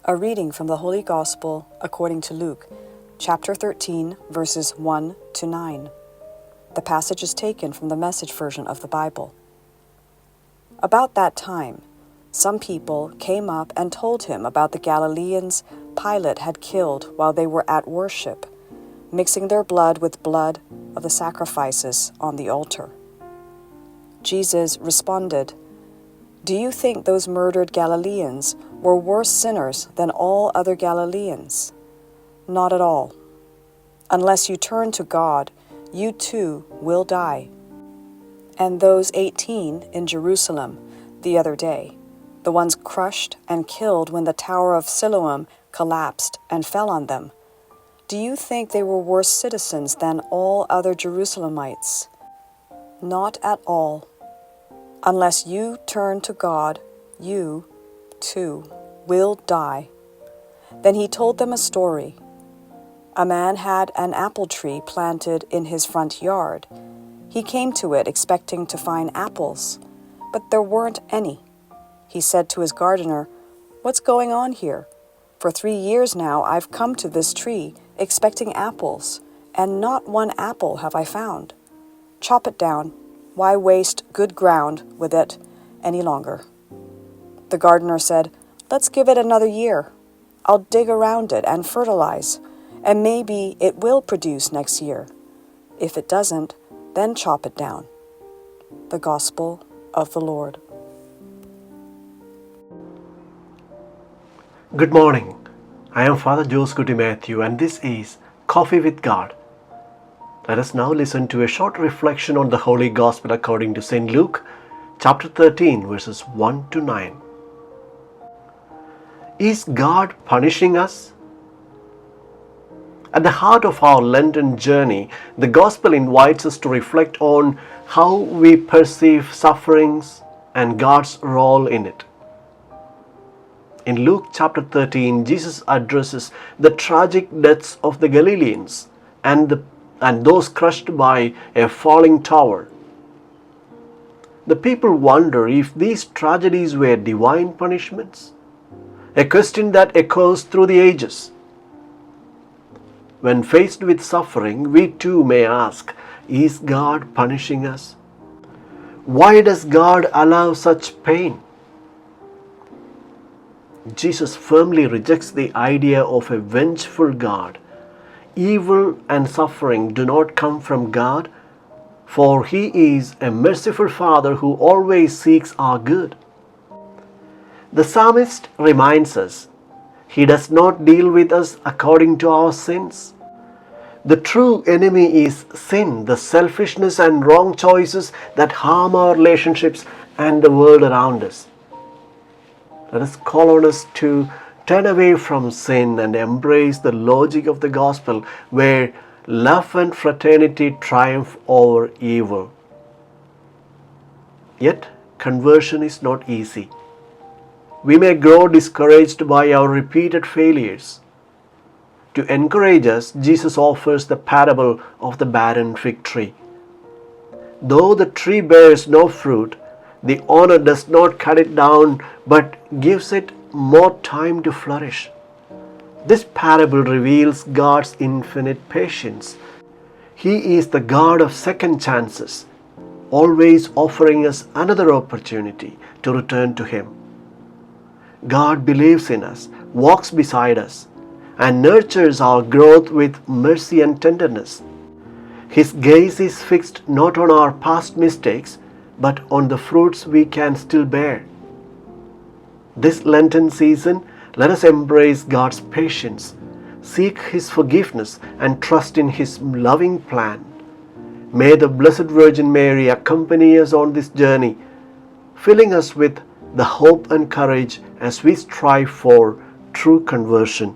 A reading from the Holy Gospel according to Luke, chapter 13, verses 1 to 9. The passage is taken from the Message version of the Bible. About that time, some people came up and told him about the Galileans Pilate had killed while they were at worship, mixing their blood with blood of the sacrifices on the altar. Jesus responded, "Do you think those murdered Galileans were worse sinners than all other Galileans? Not at all. Unless you turn to God, you too will die. And those 18 in Jerusalem the other day, the ones crushed and killed when the Tower of Siloam collapsed and fell on them, do you think they were worse citizens than all other Jerusalemites? Not at all. Unless you turn to God, you, too, will die." Then he told them a story. A man had an apple tree planted in his front yard. He came to it expecting to find apples, but there weren't any. He said to his gardener, "What's going on here? For 3 years now I've come to this tree expecting apples, and not one apple have I found. Chop it down. Why waste good ground with it any longer?" The gardener said, "Let's give it another year. I'll dig around it and fertilize, and maybe it will produce next year. If it doesn't, then chop it down." The Gospel of the Lord. Good morning. I am Father Joseph Matthew, and this is Coffee with God. Let us now listen to a short reflection on the Holy Gospel according to St. Luke, chapter 13, verses 1 to 9. Is God punishing us? At the heart of our Lenten journey, the Gospel invites us to reflect on how we perceive sufferings and God's role in it. In Luke chapter 13, Jesus addresses the tragic deaths of the Galileans and those crushed by a falling tower. The people wonder if these tragedies were divine punishments, a question that echoes through the ages. When faced with suffering, we too may ask, is God punishing us? Why does God allow such pain? Jesus firmly rejects the idea of a vengeful God. Evil and suffering do not come from God, for He is a merciful Father who always seeks our good. The psalmist reminds us, He does not deal with us according to our sins. The true enemy is sin, the selfishness and wrong choices that harm our relationships and the world around us. Let us call on us to turn away from sin and embrace the logic of the gospel where love and fraternity triumph over evil. Yet, conversion is not easy. We may grow discouraged by our repeated failures. To encourage us, Jesus offers the parable of the barren fig tree. Though the tree bears no fruit, the owner does not cut it down but gives it more time to flourish. This parable reveals God's infinite patience. He is the God of second chances, always offering us another opportunity to return to Him. God believes in us, walks beside us, and nurtures our growth with mercy and tenderness. His gaze is fixed not on our past mistakes, but on the fruits we can still bear. This Lenten season, let us embrace God's patience, seek His forgiveness, and trust in His loving plan. May the Blessed Virgin Mary accompany us on this journey, filling us with the hope and courage as we strive for true conversion.